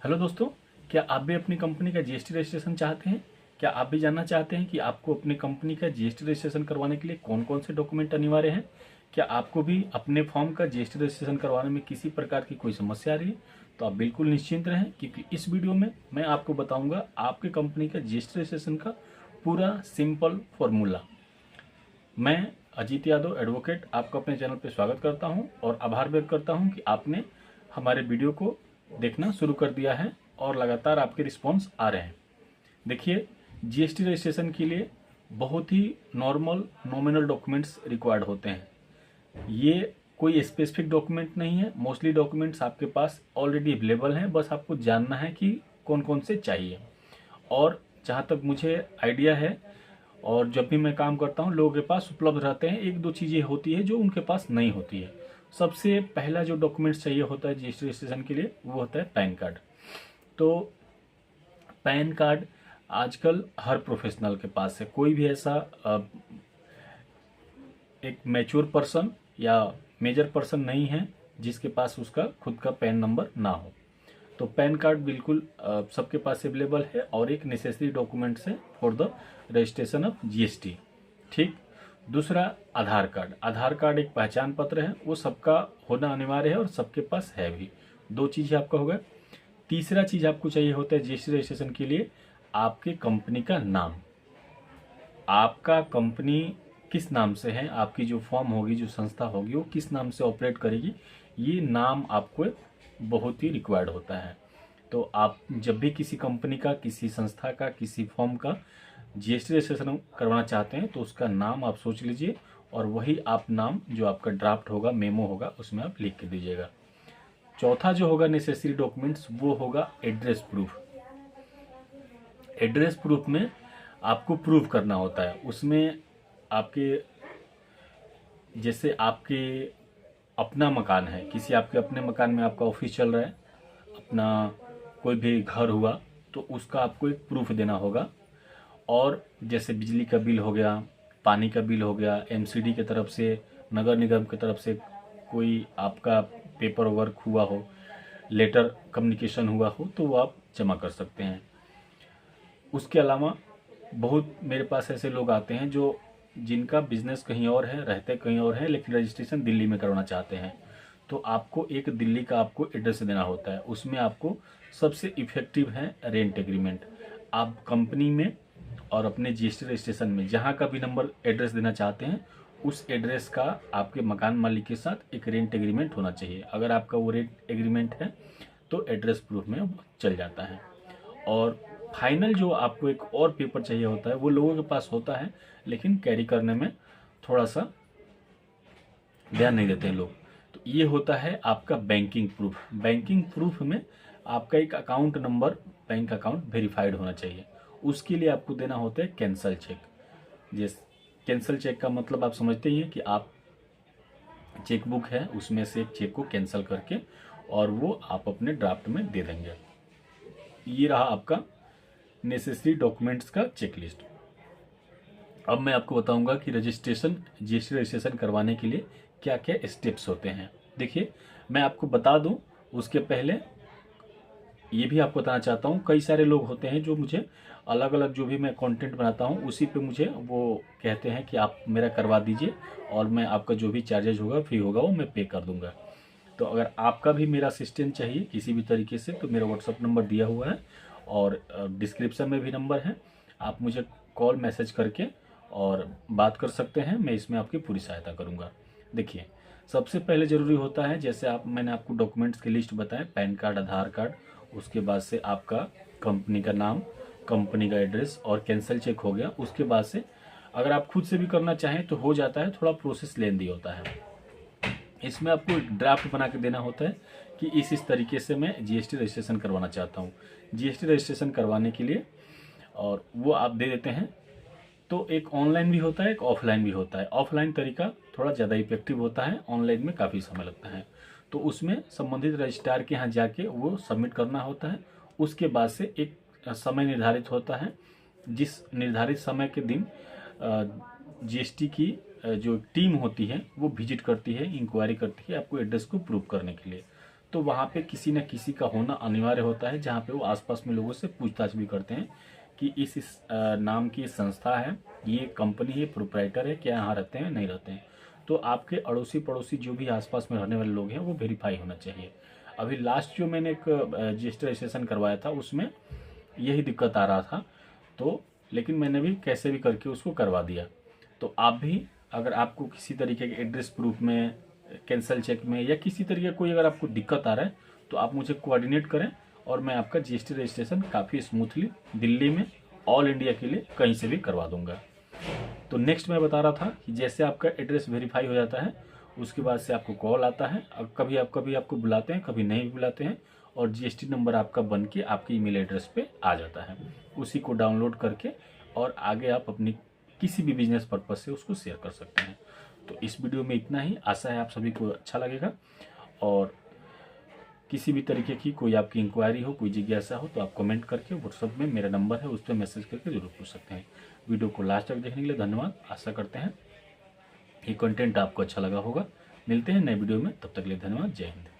Hello दोस्तों, क्या आप भी अपनी कंपनी का जीएसटी रजिस्ट्रेशन चाहते हैं? क्या आप भी जानना चाहते हैं कि आपको अपनी कंपनी का जीएसटी रजिस्ट्रेशन करवाने के लिए कौन कौन से डॉक्यूमेंट अनिवार्य हैं? क्या आपको भी अपने फॉर्म का जीएसटी रजिस्ट्रेशन करवाने में किसी प्रकार की कोई समस्या आ रही है? तो आप बिल्कुल निश्चिंत रहें, क्योंकि इस वीडियो में मैं आपको बताऊंगा आपके कंपनी का जीएसटी रजिस्ट्रेशन का पूरा सिंपल फॉर्मूला। मैं अजीत यादव एडवोकेट आपका अपने चैनल पर स्वागत करता हूं और आभार व्यक्त करता हूं कि आपने हमारे वीडियो को देखना शुरू कर दिया है और लगातार आपके रिस्पॉन्स आ रहे हैं। देखिए, जीएसटी रजिस्ट्रेशन के लिए बहुत ही नॉर्मल नॉमिनल डॉक्यूमेंट्स रिक्वायर्ड होते हैं। ये कोई स्पेसिफिक डॉक्यूमेंट नहीं है, मोस्टली डॉक्यूमेंट्स आपके पास ऑलरेडी अवेलेबल हैं, बस आपको जानना है कि कौन कौन से चाहिए। और जहाँ तक मुझे आइडिया है और जब भी मैं काम करता हूँ, लोगों के पास उपलब्ध रहते हैं, एक दो चीज़ें होती है जो उनके पास नहीं होती है। सबसे पहला जो डॉक्यूमेंट्स चाहिए होता है जीएसटी रजिस्ट्रेशन के लिए, वो होता है पैन कार्ड। तो पैन कार्ड आजकल हर प्रोफेशनल के पास है। कोई भी ऐसा एक मैच्योर पर्सन या मेजर पर्सन नहीं है जिसके पास उसका खुद का पैन नंबर ना हो। तो पैन कार्ड बिल्कुल सबके पास अवेलेबल है और एक नेसेसरी डॉक्यूमेंट्स है for the registration of GST. ठीक। दूसरा, आधार कार्ड। आधार कार्ड एक पहचान पत्र है, वो सबका होना अनिवार्य है और सबके पास है भी। दो चीज़ आपका होगा। तीसरा चीज़ आपको चाहिए होता है जीएसटी रजिस्ट्रेशन के लिए, आपके कंपनी का नाम। आपका कंपनी किस नाम से है, आपकी जो फॉर्म होगी, जो संस्था होगी, वो किस नाम से ऑपरेट करेगी, ये नाम आपको बहुत ही रिक्वायर्ड होता है। तो आप जब भी किसी कंपनी का, किसी संस्था का, किसी फॉर्म का जीएसटी रजिस्ट्रेशन करवाना चाहते हैं तो उसका नाम आप सोच लीजिए और वही आप नाम जो आपका ड्राफ्ट होगा, मेमो होगा, उसमें आप लिख के दीजिएगा। चौथा जो होगा नेसेसरी डॉक्यूमेंट्स, वो होगा एड्रेस प्रूफ। एड्रेस प्रूफ में आपको प्रूव करना होता है। उसमें आपके, जैसे आपके अपना मकान है, किसी आपके अपने मकान में आपका ऑफिस चल रहा है, अपना कोई भी घर हुआ, तो उसका आपको एक प्रूफ देना होगा। और जैसे बिजली का बिल हो गया, पानी का बिल हो गया, एमसीडी की तरफ से, नगर निगम की तरफ से कोई आपका पेपर वर्क हुआ हो, लेटर कम्युनिकेशन हुआ हो, तो वो आप जमा कर सकते हैं। उसके अलावा बहुत मेरे पास ऐसे लोग आते हैं जो जिनका बिजनेस कहीं और है, रहते कहीं और है, लेकिन रजिस्ट्रेशन दिल्ली में करवाना चाहते हैं। तो आपको एक दिल्ली का आपको एड्रेस देना होता है। उसमें आपको सबसे इफेक्टिव है रेंट एग्रीमेंट। आप कंपनी में और अपने जीएसटी रजिस्ट्रेशन में जहाँ का भी नंबर एड्रेस देना चाहते हैं, उस एड्रेस का आपके मकान मालिक के साथ एक रेंट एग्रीमेंट होना चाहिए। अगर आपका वो रेंट एग्रीमेंट है तो एड्रेस प्रूफ में चल जाता है। और फाइनल जो आपको एक और पेपर चाहिए होता है, वो लोगों के पास होता है लेकिन कैरी करने में थोड़ा सा ध्यान नहीं देते हैं लोग। तो ये होता है आपका बैंकिंग प्रूफ। बैंकिंग प्रूफ में आपका एक account number, bank account verified होना चाहिए। उसके लिए आपको देना होता है कैंसल चेक। जिस कैंसल चेक का मतलब आप समझते ही हैं कि आप चेकबुक है उसमें से एक चेक को कैंसिल करके और वो आप अपने ड्राफ्ट में दे देंगे। ये रहा आपका नेसेसरी डॉक्यूमेंट्स का चेकलिस्ट। अब मैं आपको बताऊंगा कि रजिस्ट्रेशन, जीएसटी रजिस्ट्रेशन करवाने के लिए क्या क्या स्टेप्स होते हैं। देखिए, मैं आपको बता दूं उसके पहले ये भी आपको बताना चाहता हूं, कई सारे लोग होते हैं जो मुझे अलग अलग जो भी मैं कंटेंट बनाता हूं उसी पे मुझे वो कहते हैं कि आप मेरा करवा दीजिए और मैं आपका जो भी चार्जेज होगा, फी होगा, वो मैं पे कर दूंगा। तो अगर आपका भी मेरा असिस्टेंट चाहिए किसी भी तरीके से, तो मेरा व्हाट्सअप नंबर दिया हुआ है और डिस्क्रिप्शन में भी नंबर है। आप मुझे कॉल मैसेज करके और बात कर सकते हैं, मैं इसमें आपकी पूरी सहायता करूंगा। देखिए, सबसे पहले ज़रूरी होता है, जैसे मैंने आपको डॉक्यूमेंट्स की लिस्ट बताएं, पैन कार्ड, आधार कार्ड, उसके बाद से आपका कंपनी का नाम, कंपनी का एड्रेस और कैंसिल चेक हो गया। उसके बाद से अगर आप खुद से भी करना चाहें तो हो जाता है, थोड़ा प्रोसेस लेंदी होता है। इसमें आपको एक ड्राफ्ट बना के देना होता है कि इस तरीके से मैं जीएसटी रजिस्ट्रेशन करवाना चाहता हूँ। जीएसटी रजिस्ट्रेशन करवाने के लिए और वो आप दे देते हैं। तो एक ऑनलाइन भी होता है, एक ऑफलाइन भी होता है। ऑफलाइन तरीका थोड़ा ज़्यादा इफेक्टिव होता है, ऑनलाइन में काफ़ी समय लगता है। तो उसमें संबंधित रजिस्ट्रार के यहाँ जाके वो सबमिट करना होता है। उसके बाद से एक समय निर्धारित होता है, जिस निर्धारित समय के दिन जीएसटी की जो टीम होती है वो विजिट करती है, इंक्वायरी करती है आपको एड्रेस को प्रूव करने के लिए। तो तो वहाँ पे किसी न किसी का होना अनिवार्य होता है, जहाँ पे वो आसपास में लोगों से पूछताछ भी करते हैं कि इस नाम की संस्था है, ये कंपनी है, प्रोप्राइटर है, क्या यहाँ रहते हैं नहीं रहते हैं। तो आपके अड़ोसी पड़ोसी जो भी आसपास में रहने वाले लोग हैं वो वेरीफाई होना चाहिए। अभी लास्ट जो मैंने एक GST रजिस्ट्रेशन करवाया था उसमें यही दिक्कत आ रहा था, तो लेकिन मैंने भी कैसे भी करके उसको करवा दिया। तो आप भी अगर आपको किसी तरीके के एड्रेस प्रूफ में, कैंसल चेक में या किसी तरीके कोई अगर आपको दिक्कत आ रहा है तो आप मुझे कोऑर्डिनेट करें और मैं आपका GST रजिस्ट्रेशन काफ़ी स्मूथली दिल्ली में ऑल इंडिया के लिए कहीं से भी करवा दूंगा। तो नेक्स्ट मैं बता रहा था कि जैसे आपका एड्रेस वेरीफाई हो जाता है उसके बाद से आपको कॉल आता है, और कभी आपको बुलाते हैं, कभी नहीं बुलाते हैं, और GST नंबर आपका बन के आपके ईमेल एड्रेस पे आ जाता है। उसी को डाउनलोड करके और आगे आप अपनी किसी भी बिजनेस पर्पज से उसको शेयर कर सकते हैं। तो इस वीडियो में इतना ही, आशा है आप सभी को अच्छा लगेगा। और किसी भी तरीके की कोई आपकी इंक्वायरी हो, कोई जिज्ञासा हो तो आप कमेंट करके व्हाट्सएप में मेरा नंबर है उस पर मैसेज करके जरूर पूछ सकते हैं। वीडियो को लास्ट तक देखने के लिए धन्यवाद। आशा करते हैं ये कंटेंट आपको अच्छा लगा होगा। मिलते हैं नए वीडियो में, तब तक के लिए धन्यवाद। जय हिंद।